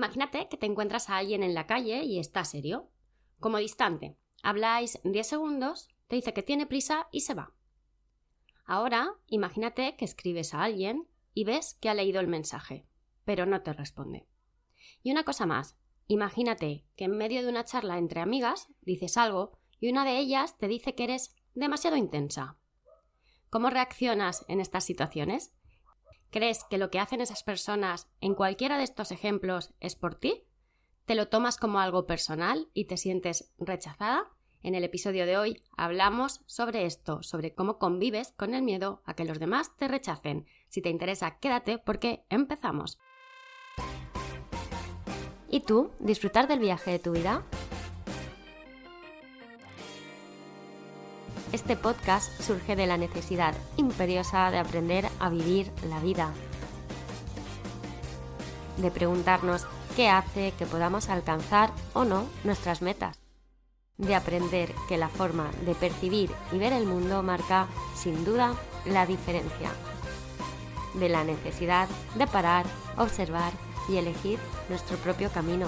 Imagínate que te encuentras a alguien en la calle y está serio, como distante. Habláis 10 segundos, te dice que tiene prisa y se va. Ahora, imagínate que escribes a alguien y ves que ha leído el mensaje, pero no te responde. Y una cosa más, imagínate que en medio de una charla entre amigas dices algo y una de ellas te dice que eres demasiado intensa. ¿Cómo reaccionas en estas situaciones? ¿Crees que lo que hacen esas personas en cualquiera de estos ejemplos es por ti? ¿Te lo tomas como algo personal y te sientes rechazada? En el episodio de hoy hablamos sobre esto, sobre cómo convives con el miedo a que los demás te rechacen. Si te interesa, quédate porque empezamos. ¿Y tú? ¿Disfrutar del viaje de tu vida? Este podcast surge de la necesidad imperiosa de aprender a vivir la vida, de preguntarnos qué hace que podamos alcanzar o no nuestras metas, de aprender que la forma de percibir y ver el mundo marca, sin duda, la diferencia, de la necesidad de parar, observar y elegir nuestro propio camino.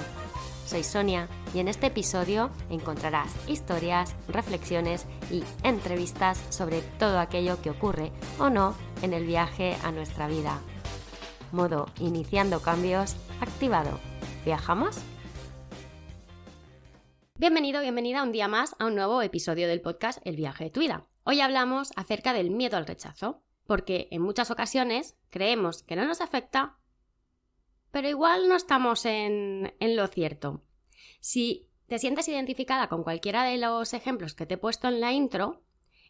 Soy Sonia y en este episodio encontrarás historias, reflexiones y entrevistas sobre todo aquello que ocurre o no en el viaje a nuestra vida. Modo iniciando cambios activado. ¿Viajamos? Bienvenido, bienvenida un día más a un nuevo episodio del podcast El viaje de tu vida. Hoy hablamos acerca del miedo al rechazo, porque en muchas ocasiones creemos que no nos afecta, pero igual no estamos en lo cierto. Si te sientes identificada con cualquiera de los ejemplos que te he puesto en la intro,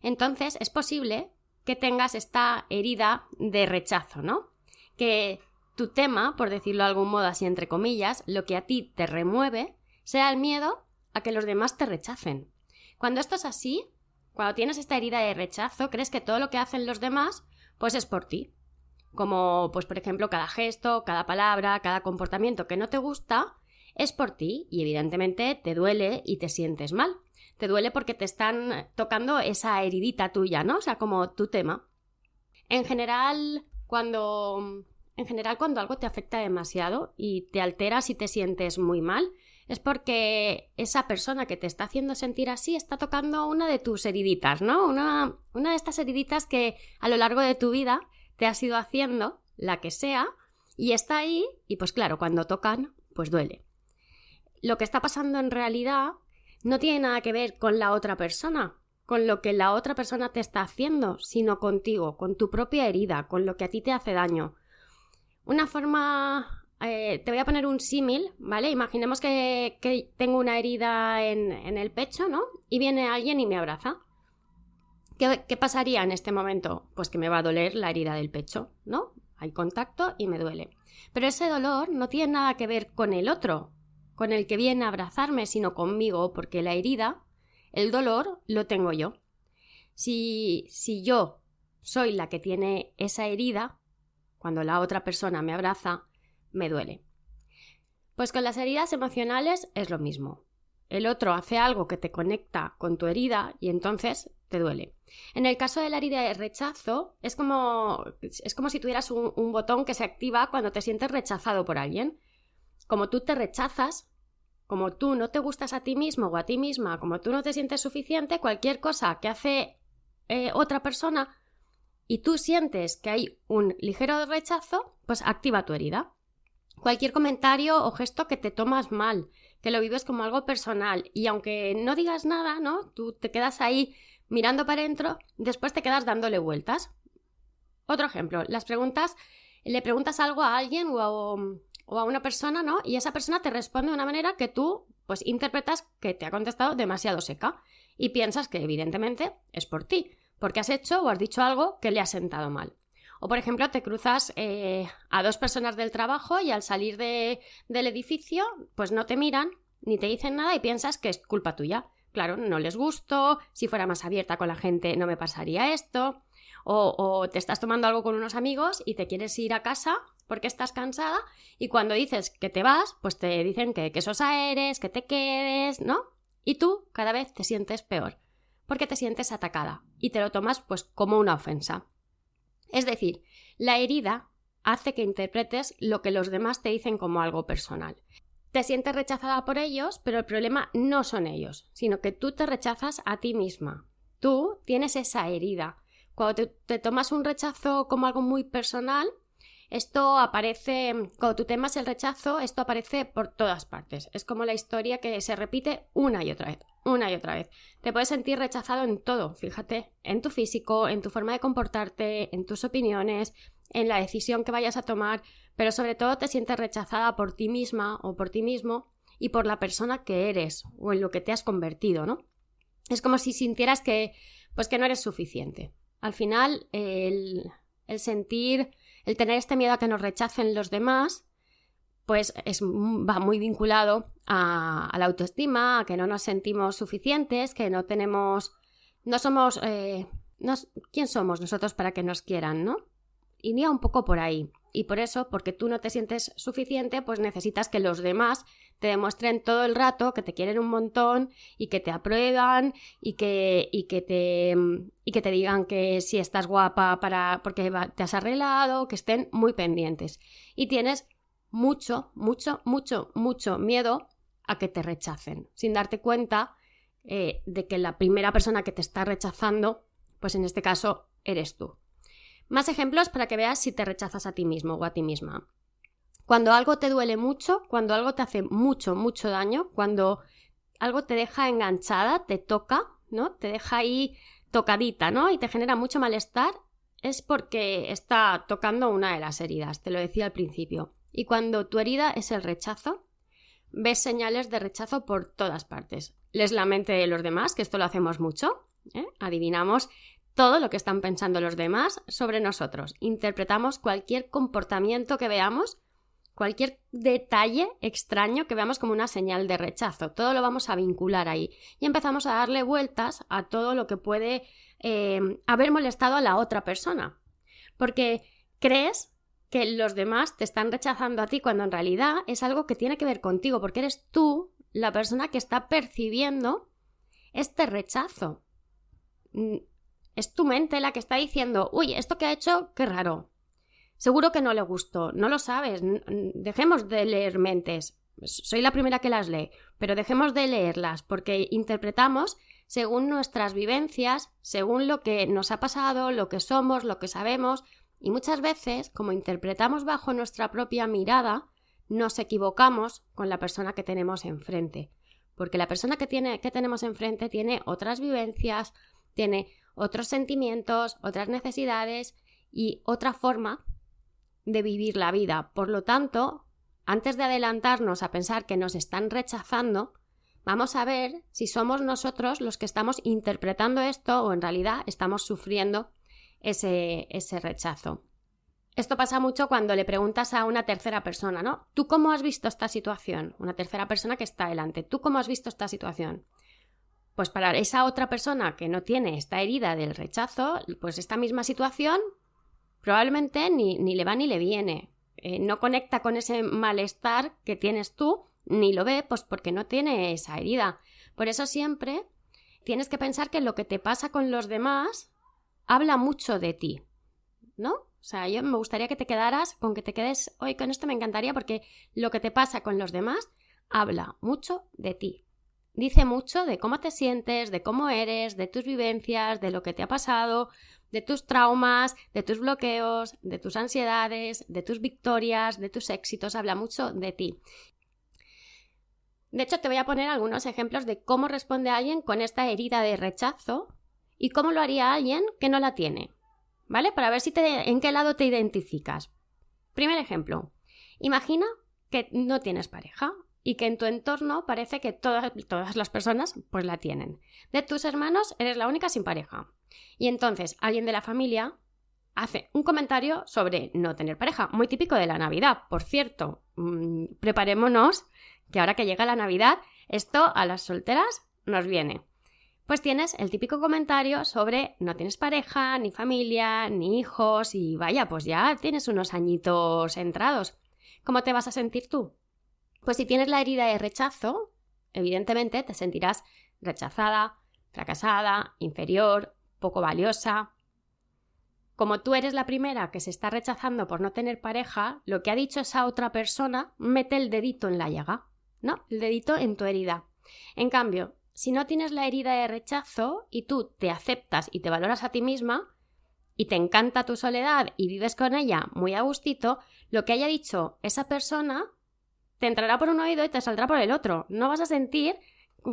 entonces es posible que tengas esta herida de rechazo, ¿no? Que tu tema, por decirlo de algún modo así entre comillas, lo que a ti te remueve, sea el miedo a que los demás te rechacen. Cuando esto es así, cuando tienes esta herida de rechazo, crees que todo lo que hacen los demás, pues es por ti. Como, pues por ejemplo, cada gesto, cada palabra, cada comportamiento que no te gusta es por ti y evidentemente te duele y te sientes mal. Te duele porque te están tocando esa heridita tuya, ¿no? O sea, como tu tema. En general, cuando algo te afecta demasiado y te alteras y te sientes muy mal, es porque esa persona que te está haciendo sentir así está tocando una de tus heriditas, ¿no? Una de estas heriditas que a lo largo de tu vida te has ido haciendo, la que sea, y está ahí, y pues claro, cuando tocan, pues duele. Lo que está pasando en realidad no tiene nada que ver con la otra persona, con lo que la otra persona te está haciendo, sino contigo, con tu propia herida, con lo que a ti te hace daño. Una forma... te voy a poner un símil, ¿vale? Imaginemos que tengo una herida en el pecho, ¿no? Y viene alguien y me abraza. ¿Qué pasaría en este momento? Pues que me va a doler la herida del pecho, ¿no? Hay contacto y me duele. Pero ese dolor no tiene nada que ver con el otro, con el que viene a abrazarme, sino conmigo, porque la herida, el dolor, lo tengo yo. Si yo soy la que tiene esa herida, cuando la otra persona me abraza, me duele. Pues con las heridas emocionales es lo mismo. El otro hace algo que te conecta con tu herida y entonces te duele. En el caso de la herida de rechazo, es como si tuvieras un botón que se activa cuando te sientes rechazado por alguien. Como tú te rechazas, como tú no te gustas a ti mismo o a ti misma, como tú no te sientes suficiente, cualquier cosa que hace otra persona y tú sientes que hay un ligero rechazo, pues activa tu herida. Cualquier comentario o gesto que te tomas mal, que lo vives como algo personal y aunque no digas nada, ¿no? Tú te quedas ahí mirando para adentro, después te quedas dándole vueltas. Otro ejemplo, le preguntas algo a alguien o a una persona, ¿no? Y esa persona te responde de una manera que tú, pues, interpretas que te ha contestado demasiado seca y piensas que evidentemente es por ti, porque has hecho o has dicho algo que le ha sentado mal. O, por ejemplo, te cruzas a dos personas del trabajo y al salir del edificio, pues no te miran ni te dicen nada y piensas que es culpa tuya. Claro, no les gusto, si fuera más abierta con la gente no me pasaría esto. O te estás tomando algo con unos amigos y te quieres ir a casa porque estás cansada y cuando dices que te vas, pues te dicen que sosa eres, que te quedes, ¿no? Y tú cada vez te sientes peor porque te sientes atacada y te lo tomas pues como una ofensa. Es decir, la herida hace que interpretes lo que los demás te dicen como algo personal. Te sientes rechazada por ellos, pero el problema no son ellos, sino que tú te rechazas a ti misma. Tú tienes esa herida. Cuando te tomas un rechazo como algo muy personal, esto aparece, cuando tú temas el rechazo, esto aparece por todas partes. Es como la historia que se repite una y otra vez, una y otra vez. Te puedes sentir rechazado en todo, fíjate, en tu físico, en tu forma de comportarte, en tus opiniones, en la decisión que vayas a tomar, pero sobre todo te sientes rechazada por ti misma o por ti mismo y por la persona que eres o en lo que te has convertido, ¿no? Es como si sintieras que no eres suficiente. Al final, el tener este miedo a que nos rechacen los demás, pues va muy vinculado a la autoestima, a que no nos sentimos suficientes, que ¿quién somos nosotros para que nos quieran, no? Iría un poco por ahí. Y por eso, porque tú no te sientes suficiente, pues necesitas que los demás te demuestren todo el rato que te quieren un montón y que te aprueban y que te digan que si estás guapa porque te has arreglado, que estén muy pendientes. Y tienes mucho miedo a que te rechacen, sin darte cuenta de que la primera persona que te está rechazando, pues en este caso eres tú. Más ejemplos para que veas si te rechazas a ti mismo o a ti misma. Cuando algo te duele mucho, cuando algo te hace mucho daño, cuando algo te deja enganchada, te toca, ¿no? Te deja ahí tocadita, ¿no? Y te genera mucho malestar, es porque está tocando una de las heridas, te lo decía al principio. Y cuando tu herida es el rechazo, ves señales de rechazo por todas partes. Lees la mente de los demás, que esto lo hacemos mucho, adivinamos todo lo que están pensando los demás sobre nosotros. Interpretamos cualquier comportamiento que veamos, cualquier detalle extraño que veamos como una señal de rechazo. Todo lo vamos a vincular ahí. Y empezamos a darle vueltas a todo lo que puede haber molestado a la otra persona. Porque crees que los demás te están rechazando a ti cuando en realidad es algo que tiene que ver contigo, porque eres tú la persona que está percibiendo este rechazo. Es tu mente la que está diciendo, uy, esto que ha hecho, qué raro. Seguro que no le gustó, no lo sabes. Dejemos de leer mentes. Soy la primera que las lee, pero dejemos de leerlas porque interpretamos según nuestras vivencias, según lo que nos ha pasado, lo que somos, lo que sabemos, y muchas veces, como interpretamos bajo nuestra propia mirada, nos equivocamos con la persona que tenemos enfrente. Porque la persona que tenemos enfrente tiene otras vivencias, tiene otros sentimientos, otras necesidades y otra forma de vivir la vida. Por lo tanto, antes de adelantarnos a pensar que nos están rechazando, vamos a ver si somos nosotros los que estamos interpretando esto o en realidad estamos sufriendo ese rechazo. Esto pasa mucho cuando le preguntas a una tercera persona, ¿no? ¿Tú cómo has visto esta situación? Una tercera persona que está delante. ¿Tú cómo has visto esta situación? Pues para esa otra persona que no tiene esta herida del rechazo, pues esta misma situación probablemente ni le va ni le viene. No conecta con ese malestar que tienes tú, ni lo ve, pues porque no tiene esa herida. Por eso siempre tienes que pensar que lo que te pasa con los demás habla mucho de ti, ¿no? O sea, yo me gustaría que te quedaras con que te quedes hoy con esto, me encantaría, porque lo que te pasa con los demás habla mucho de ti. Dice mucho de cómo te sientes, de cómo eres, de tus vivencias, de lo que te ha pasado, de tus traumas, de tus bloqueos, de tus ansiedades, de tus victorias, de tus éxitos. Habla mucho de ti. De hecho, te voy a poner algunos ejemplos de cómo responde alguien con esta herida de rechazo y cómo lo haría alguien que no la tiene, ¿vale? Para ver en qué lado te identificas. Primer ejemplo. Imagina que no tienes pareja y que en tu entorno parece que todas las personas pues la tienen. De tus hermanos eres la única sin pareja. Y entonces alguien de la familia hace un comentario sobre no tener pareja, muy típico de la Navidad. Por cierto, preparémonos que ahora que llega la Navidad, esto a las solteras nos viene. Pues tienes el típico comentario sobre no tienes pareja, ni familia, ni hijos y vaya, pues ya tienes unos añitos entrados. ¿Cómo te vas a sentir tú? Pues si tienes la herida de rechazo, evidentemente te sentirás rechazada, fracasada, inferior, poco valiosa. como tú eres la primera que se está rechazando por no tener pareja, lo que ha dicho esa otra persona mete el dedito en la llaga, ¿no? El dedito en tu herida. En cambio, si no tienes la herida de rechazo y tú te aceptas y te valoras a ti misma y te encanta tu soledad y vives con ella muy a gustito, lo que haya dicho esa persona te entrará por un oído y te saldrá por el otro. No vas a sentir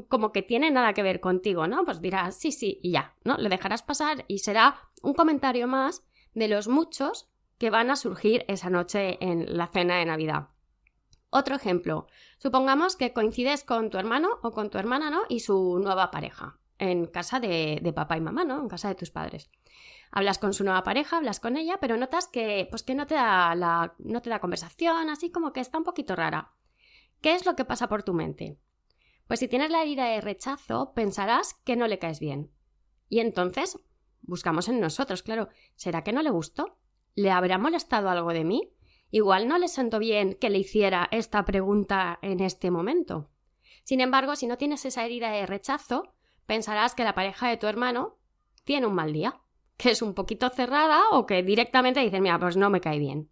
como que tiene nada que ver contigo, ¿no? Pues dirás sí, sí y ya, ¿no? Lo dejarás pasar y será un comentario más de los muchos que van a surgir esa noche en la cena de Navidad. Otro ejemplo, supongamos que coincides con tu hermano o con tu hermana, ¿no? Y su nueva pareja, en casa de papá y mamá, ¿no? En casa de tus padres. Hablas con su nueva pareja, hablas con ella, pero notas que no te da conversación, así como que está un poquito rara. ¿Qué es lo que pasa por tu mente? Pues si tienes la herida de rechazo, pensarás que no le caes bien. Y entonces buscamos en nosotros, claro, ¿será que no le gustó? ¿Le habrá molestado algo de mí? Igual no le sentó bien que le hiciera esta pregunta en este momento. Sin embargo, si no tienes esa herida de rechazo, pensarás que la pareja de tu hermano tiene un mal día, que es un poquito cerrada o que directamente dices, mira, pues no me cae bien.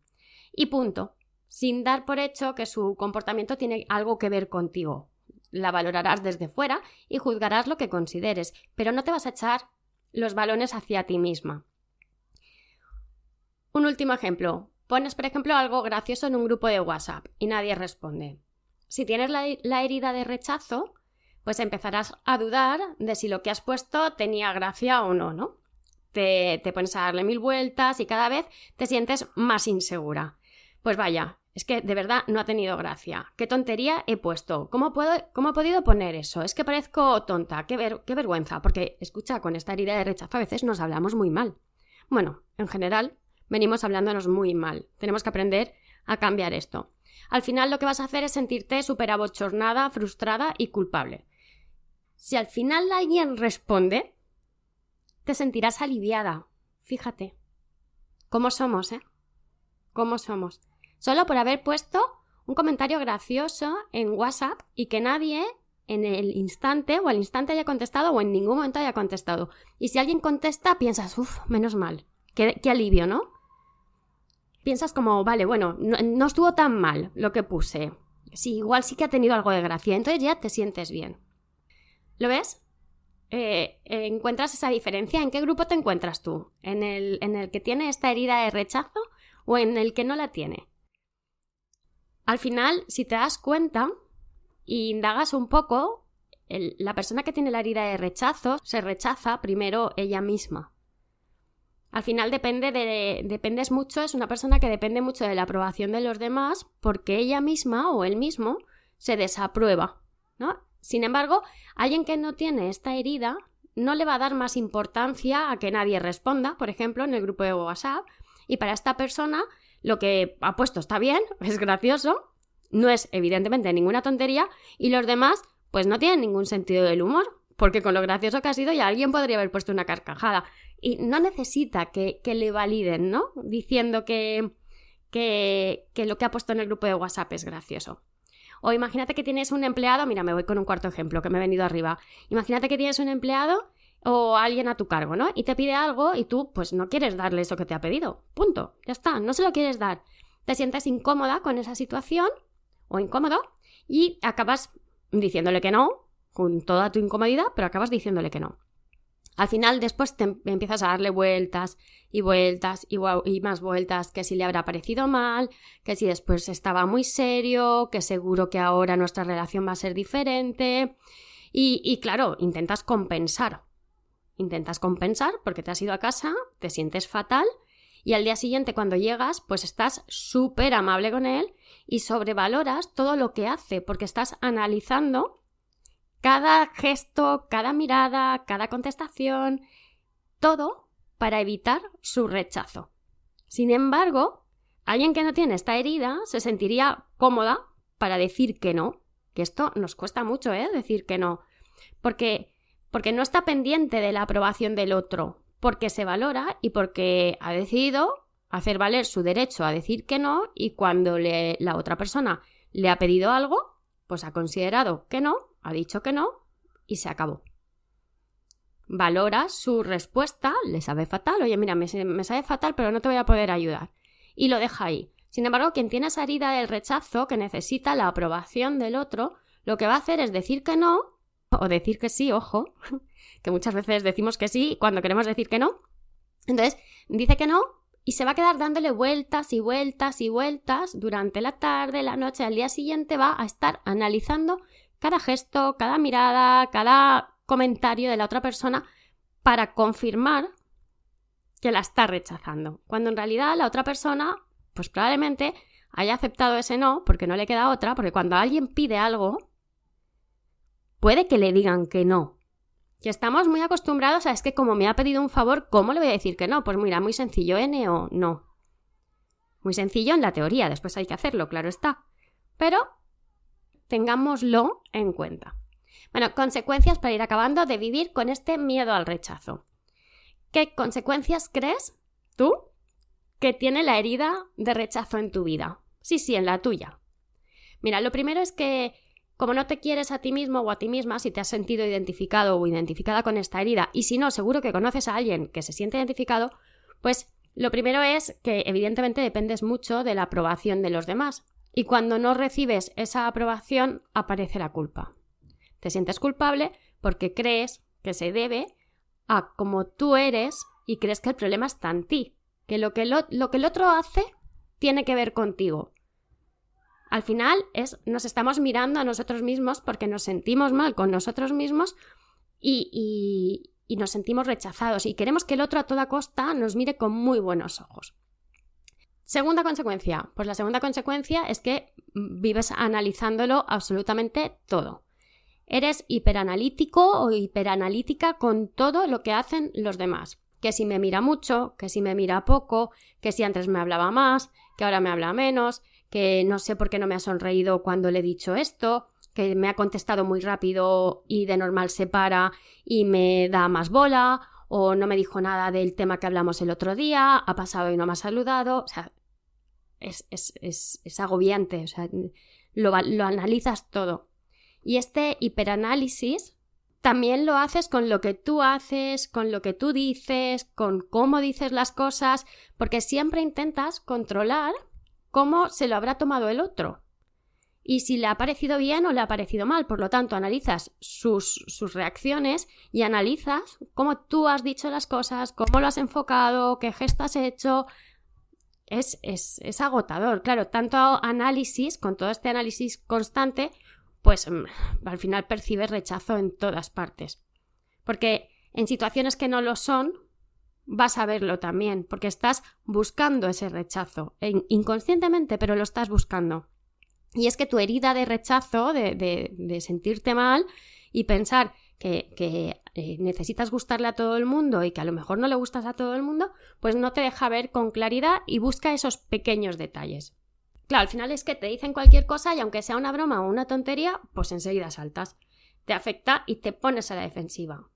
Y punto, sin dar por hecho que su comportamiento tiene algo que ver contigo. La valorarás desde fuera y juzgarás lo que consideres, pero no te vas a echar los balones hacia ti misma. Un último ejemplo. Pones, por ejemplo, algo gracioso en un grupo de WhatsApp y nadie responde. Si tienes la herida de rechazo, pues empezarás a dudar de si lo que has puesto tenía gracia o no, ¿no? Te pones a darle 1000 vueltas y cada vez te sientes más insegura. Pues vaya, es que de verdad no ha tenido gracia. ¿Qué tontería he puesto? ¿Cómo he podido poner eso? Es que parezco tonta. Qué vergüenza. Porque, escucha, con esta herida de rechazo a veces nos hablamos muy mal. Bueno, en general, venimos hablándonos muy mal. Tenemos que aprender a cambiar esto. Al final lo que vas a hacer es sentirte súper abochornada, frustrada y culpable. Si al final alguien responde, te sentirás aliviada. Fíjate. ¿Cómo somos, ¿Cómo somos? Solo por haber puesto un comentario gracioso en WhatsApp y que nadie en el instante o al instante haya contestado o en ningún momento haya contestado. Y si alguien contesta, piensas, menos mal. Qué alivio, ¿no? Piensas como, vale, bueno, no estuvo tan mal lo que puse. Sí, igual sí que ha tenido algo de gracia. Entonces ya te sientes bien. ¿Lo ves? ¿Encuentras esa diferencia? ¿En qué grupo te encuentras tú? ¿En el que tiene esta herida de rechazo o en el que no la tiene? Al final, si te das cuenta y indagas un poco, la persona que tiene la herida de rechazo se rechaza primero ella misma. Al final dependes mucho, es una persona que depende mucho de la aprobación de los demás porque ella misma o él mismo se desaprueba, ¿no? Sin embargo, alguien que no tiene esta herida no le va a dar más importancia a que nadie responda, por ejemplo, en el grupo de WhatsApp, y para esta persona lo que ha puesto está bien, es gracioso, no es evidentemente ninguna tontería, y los demás pues no tienen ningún sentido del humor, porque con lo gracioso que ha sido ya alguien podría haber puesto una carcajada. Y no necesita que le validen, ¿no? Diciendo que lo que ha puesto en el grupo de WhatsApp es gracioso. O imagínate que tienes un empleado, mira, me voy con un cuarto ejemplo que me he venido arriba. Imagínate que tienes un empleado o alguien a tu cargo, ¿no? Y te pide algo y tú, pues no quieres darle eso que te ha pedido. Punto. Ya está, no se lo quieres dar. Te sientes incómoda con esa situación o incómodo y acabas diciéndole que no, con toda tu incomodidad, pero acabas diciéndole que no. Al final después te empiezas a darle vueltas y vueltas y más vueltas, que si le habrá parecido mal, que si después estaba muy serio, que seguro que ahora nuestra relación va a ser diferente. Y claro, intentas compensar porque te has ido a casa, te sientes fatal y al día siguiente cuando llegas pues estás súper amable con él y sobrevaloras todo lo que hace porque estás analizando cada gesto, cada mirada, cada contestación, todo para evitar su rechazo. Sin embargo, alguien que no tiene esta herida se sentiría cómoda para decir que no, que esto nos cuesta mucho, decir que no, porque no está pendiente de la aprobación del otro, porque se valora y porque ha decidido hacer valer su derecho a decir que no y cuando la otra persona le ha pedido algo, pues ha considerado que no, ha dicho que no y se acabó. valora su respuesta, le sabe fatal, oye, mira, me sabe fatal, pero no te voy a poder ayudar. Y lo deja ahí. Sin embargo, quien tiene esa herida del rechazo, que necesita la aprobación del otro, lo que va a hacer es decir que no, o decir que sí, ojo, que muchas veces decimos que sí cuando queremos decir que no. Entonces, dice que no y se va a quedar dándole vueltas y vueltas y vueltas durante la tarde, la noche. Al día siguiente va a estar analizando cada gesto, cada mirada, cada comentario de la otra persona para confirmar que la está rechazando. Cuando en realidad la otra persona, pues probablemente haya aceptado ese no porque no le queda otra, porque cuando alguien pide algo, puede que le digan que no. Que estamos muy acostumbrados a es que como me ha pedido un favor, ¿cómo le voy a decir que no? Pues mira, muy sencillo, N o no. Muy sencillo en la teoría, después hay que hacerlo, claro está. Pero tengámoslo en cuenta. Bueno, consecuencias para ir acabando de vivir con este miedo al rechazo. ¿Qué consecuencias crees tú que tiene la herida de rechazo en tu vida? Sí, en la tuya. Mira, lo primero es que como no te quieres a ti mismo o a ti misma, si te has sentido identificado o identificada con esta herida, y si no, seguro que conoces a alguien que se siente identificado, pues lo primero es que evidentemente dependes mucho de la aprobación de los demás. Y cuando no recibes esa aprobación, aparece la culpa. Te sientes culpable porque crees que se debe a cómo tú eres y crees que el problema está en ti, que lo que el otro hace tiene que ver contigo. Al final nos estamos mirando a nosotros mismos porque nos sentimos mal con nosotros mismos y nos sentimos rechazados y queremos que el otro a toda costa nos mire con muy buenos ojos. Segunda consecuencia. Pues la segunda consecuencia es que vives analizándolo absolutamente todo. Eres hiperanalítico o hiperanalítica con todo lo que hacen los demás. Que si me mira mucho, que si me mira poco, que si antes me hablaba más, que ahora me habla menos, que no sé por qué no me ha sonreído cuando le he dicho esto, que me ha contestado muy rápido y de normal se para y me da más bola, o no me dijo nada del tema que hablamos el otro día, ha pasado y no me ha saludado. O sea, es agobiante, o sea, lo analizas todo. Y este hiperanálisis también lo haces con lo que tú haces, con lo que tú dices, con cómo dices las cosas, porque siempre intentas controlar cómo se lo habrá tomado el otro y si le ha parecido bien o le ha parecido mal. Por lo tanto, analizas sus reacciones y analizas cómo tú has dicho las cosas, cómo lo has enfocado, qué gesto has hecho. Es agotador, claro, tanto análisis, con todo este análisis constante, pues al final percibes rechazo en todas partes. Porque en situaciones que no lo son, vas a verlo también, porque estás buscando ese rechazo, inconscientemente, pero lo estás buscando. Y es que tu herida de rechazo, de sentirte mal y pensar que necesitas gustarle a todo el mundo y que a lo mejor no le gustas a todo el mundo, pues no te deja ver con claridad y busca esos pequeños detalles. Claro, al final es que te dicen cualquier cosa y aunque sea una broma o una tontería, pues enseguida saltas. Te afecta y te pones a la defensiva.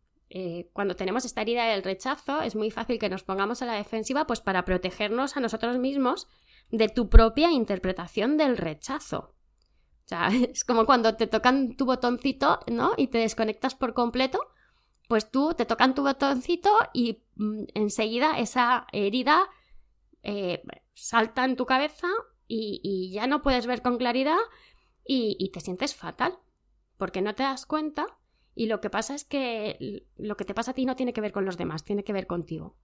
Cuando tenemos esta herida del rechazo es muy fácil que nos pongamos a la defensiva pues para protegernos a nosotros mismos de tu propia interpretación del rechazo. O sea, es como cuando te tocan tu botoncito, ¿no? Y te desconectas por completo, pues tú te tocan tu botoncito y enseguida esa herida salta en tu cabeza y ya no puedes ver con claridad y te sientes fatal porque no te das cuenta. Y lo que pasa es que lo que te pasa a ti no tiene que ver con los demás, tiene que ver contigo.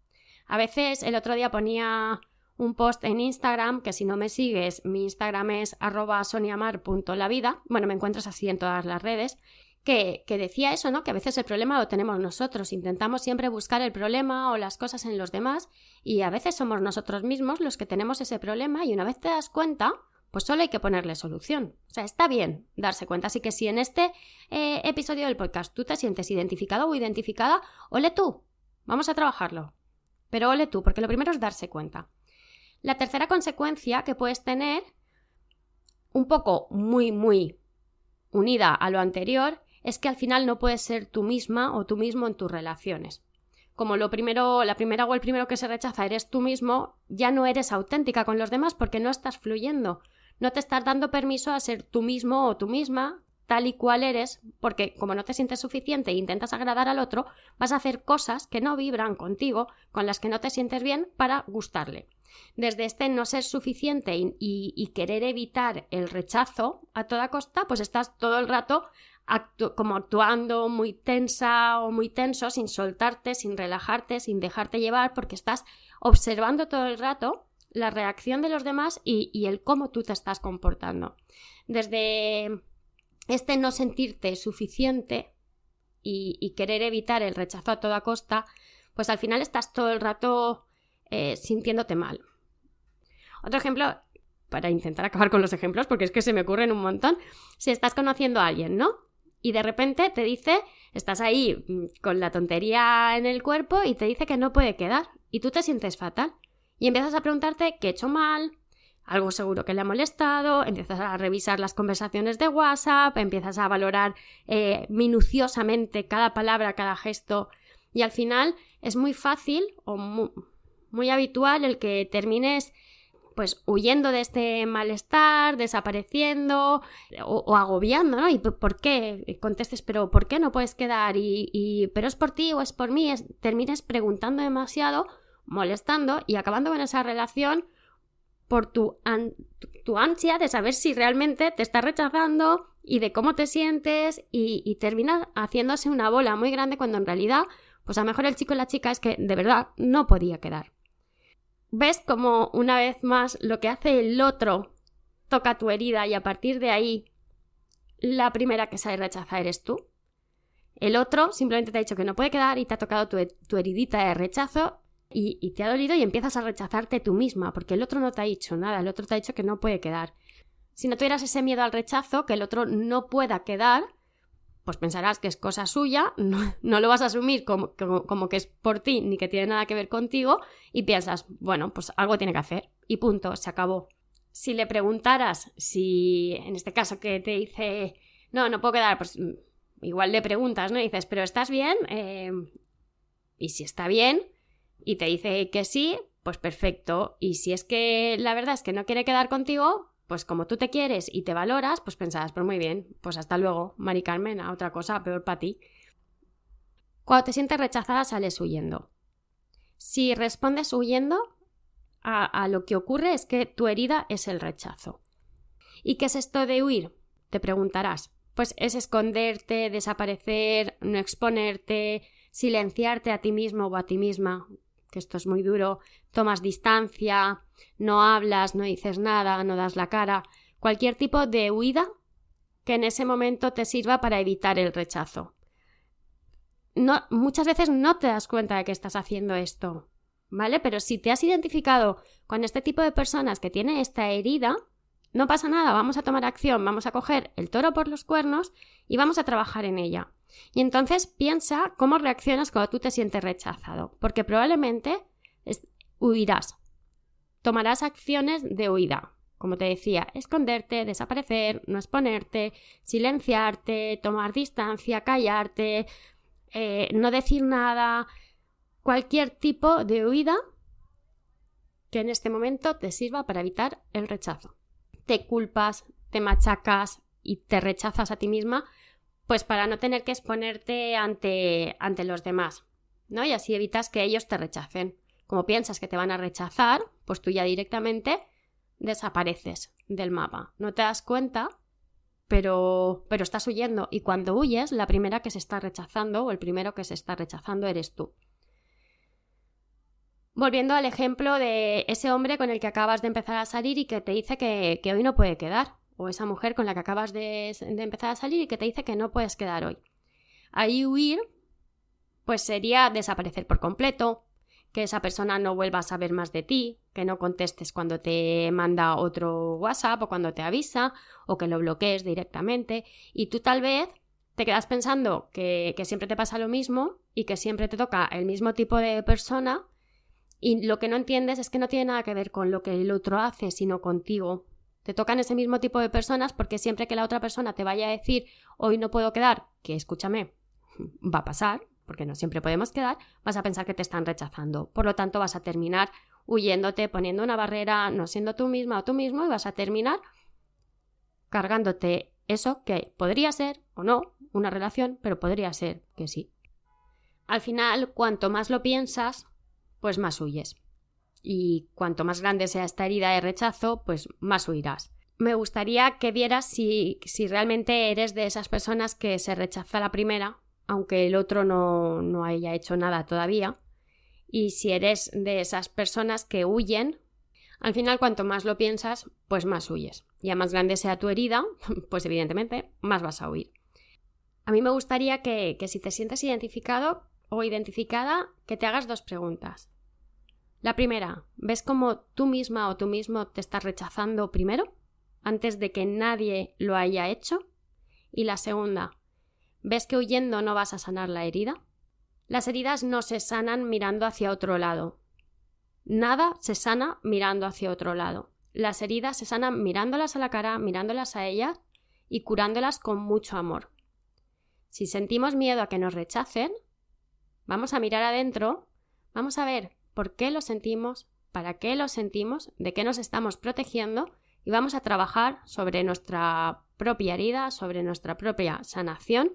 A veces el otro día ponía un post en Instagram, que si no me sigues, mi Instagram es @soniamar.lavida, bueno, me encuentras así en todas las redes, que decía eso, ¿no? Que a veces el problema lo tenemos nosotros, intentamos siempre buscar el problema o las cosas en los demás y a veces somos nosotros mismos los que tenemos ese problema y una vez te das cuenta, pues solo hay que ponerle solución. O sea, está bien darse cuenta. Así que si en este episodio del podcast tú te sientes identificado o identificada, ole tú, vamos a trabajarlo. Pero ole tú, porque lo primero es darse cuenta. La tercera consecuencia que puedes tener, un poco muy, muy unida a lo anterior, es que al final no puedes ser tú misma o tú mismo en tus relaciones. Como la primera o el primero que se rechaza eres tú mismo, ya no eres auténtica con los demás porque no estás fluyendo. No te estás dando permiso a ser tú mismo o tú misma tal y cual eres, porque como no te sientes suficiente e intentas agradar al otro, vas a hacer cosas que no vibran contigo, con las que no te sientes bien para gustarle. Desde este no ser suficiente y querer evitar el rechazo a toda costa, pues estás todo el rato como actuando muy tensa o muy tenso, sin soltarte, sin relajarte, sin dejarte llevar, porque estás observando todo el rato la reacción de los demás y el cómo tú te estás comportando. Desde este no sentirte suficiente y querer evitar el rechazo a toda costa, pues al final estás todo el rato sintiéndote mal. Otro ejemplo, para intentar acabar con los ejemplos, porque es que se me ocurren un montón, si estás conociendo a alguien, ¿no? Y de repente te dice, estás ahí con la tontería en el cuerpo y te dice que no puede quedar y tú te sientes fatal. Y empiezas a preguntarte qué he hecho mal, algo seguro que le ha molestado, empiezas a revisar las conversaciones de WhatsApp, empiezas a valorar minuciosamente cada palabra, cada gesto y al final es muy fácil o muy habitual el que termines pues huyendo de este malestar, desapareciendo o agobiando, ¿no? ¿Y por qué? Contestes, pero ¿por qué no puedes quedar? ¿Pero es por ti o es por mí? Termines preguntando demasiado, molestando y acabando con esa relación por tu ansia de saber si realmente te está rechazando y de cómo te sientes y termina haciéndose una bola muy grande cuando en realidad, pues a lo mejor el chico y la chica es que de verdad no podía quedar. ¿Ves cómo una vez más lo que hace el otro toca tu herida y a partir de ahí la primera que sabe rechazar eres tú? El otro simplemente te ha dicho que no puede quedar y te ha tocado tu heridita de rechazo y te ha dolido y empiezas a rechazarte tú misma porque el otro no te ha dicho nada, el otro te ha dicho que no puede quedar. Si no tuvieras ese miedo al rechazo, que el otro no pueda quedar, pues pensarás que es cosa suya, no lo vas a asumir como que es por ti ni que tiene nada que ver contigo y piensas, bueno, pues algo tiene que hacer y punto, se acabó. Si le preguntaras, si en este caso que te dice, no puedo quedar, pues igual le preguntas, ¿no? Y dices, ¿pero estás bien? Y si está bien y te dice que sí, pues perfecto. Y si es que la verdad es que no quiere quedar contigo, pues como tú te quieres y te valoras, pues pensarás, pues muy bien, pues hasta luego, Mari Carmen, a otra cosa, peor para ti. Cuando te sientes rechazada sales huyendo. Si respondes huyendo, a lo que ocurre es que tu herida es el rechazo. ¿Y qué es esto de huir? Te preguntarás. Pues es esconderte, desaparecer, no exponerte, silenciarte a ti mismo o a ti misma, que esto es muy duro, tomas distancia, no hablas, no dices nada, no das la cara, cualquier tipo de huida que en ese momento te sirva para evitar el rechazo. Muchas veces no te das cuenta de que estás haciendo esto, ¿vale? Pero si te has identificado con este tipo de personas que tiene esta herida, no pasa nada, vamos a tomar acción, vamos a coger el toro por los cuernos y vamos a trabajar en ella. Y entonces piensa cómo reaccionas cuando tú te sientes rechazado, porque probablemente huirás, tomarás acciones de huida, como te decía, esconderte, desaparecer, no exponerte, silenciarte, tomar distancia, callarte, no decir nada, cualquier tipo de huida que en este momento te sirva para evitar el rechazo. Te culpas, te machacas y te rechazas a ti misma, pues para no tener que exponerte ante los demás, ¿no? Y así evitas que ellos te rechacen. Como piensas que te van a rechazar, pues tú ya directamente desapareces del mapa. No te das cuenta, pero estás huyendo. Y cuando huyes, la primera que se está rechazando o el primero que se está rechazando eres tú. Volviendo al ejemplo de ese hombre con el que acabas de empezar a salir y que te dice que hoy no puede quedar. O esa mujer con la que acabas de empezar a salir y que te dice que no puedes quedar hoy. Ahí huir, pues sería desaparecer por completo, que esa persona no vuelva a saber más de ti, que no contestes cuando te manda otro WhatsApp o cuando te avisa, o que lo bloquees directamente. Y tú tal vez te quedas pensando que siempre te pasa lo mismo y que siempre te toca el mismo tipo de persona y lo que no entiendes es que no tiene nada que ver con lo que el otro hace, sino contigo. Te tocan ese mismo tipo de personas porque siempre que la otra persona te vaya a decir hoy no puedo quedar, que escúchame, va a pasar, porque no siempre podemos quedar, vas a pensar que te están rechazando. Por lo tanto, vas a terminar huyéndote, poniendo una barrera, no siendo tú misma o tú mismo y vas a terminar cargándote eso que podría ser o no una relación, pero podría ser que sí. Al final, cuanto más lo piensas, pues más huyes. Y cuanto más grande sea esta herida de rechazo, pues más huirás. Me gustaría que vieras si realmente eres de esas personas que se rechaza la primera, aunque el otro no haya hecho nada todavía. Y si eres de esas personas que huyen, al final cuanto más lo piensas, pues más huyes. Y a más grande sea tu herida, pues evidentemente más vas a huir. A mí me gustaría que si te sientes identificado o identificada, que te hagas 2 preguntas. La primera, ¿ves cómo tú misma o tú mismo te estás rechazando primero, antes de que nadie lo haya hecho? Y la segunda, ¿ves que huyendo no vas a sanar la herida? Las heridas no se sanan mirando hacia otro lado. Nada se sana mirando hacia otro lado. Las heridas se sanan mirándolas a la cara, mirándolas a ellas y curándolas con mucho amor. Si sentimos miedo a que nos rechacen, vamos a mirar adentro, vamos a ver por qué lo sentimos, para qué lo sentimos, de qué nos estamos protegiendo y vamos a trabajar sobre nuestra propia herida, sobre nuestra propia sanación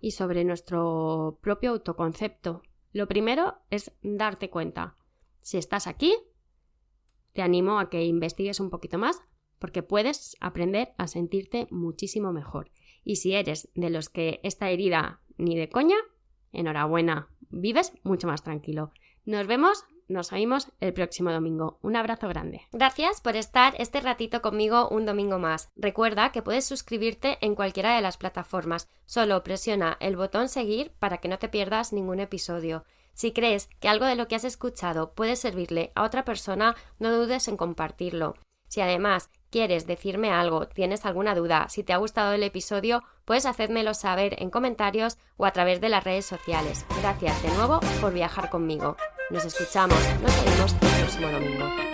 y sobre nuestro propio autoconcepto. Lo primero es darte cuenta. Si estás aquí, te animo a que investigues un poquito más porque puedes aprender a sentirte muchísimo mejor. Y si eres de los que esta herida ni de coña, enhorabuena, vives mucho más tranquilo. Nos oímos el próximo domingo. Un abrazo grande. Gracias por estar este ratito conmigo un domingo más. Recuerda que puedes suscribirte en cualquiera de las plataformas. Solo presiona el botón seguir para que no te pierdas ningún episodio. Si crees que algo de lo que has escuchado puede servirle a otra persona, no dudes en compartirlo. Si además quieres decirme algo, tienes alguna duda, si te ha gustado el episodio, puedes hacérmelo saber en comentarios o a través de las redes sociales. Gracias de nuevo por viajar conmigo. Nos escuchamos, nos vemos el próximo domingo.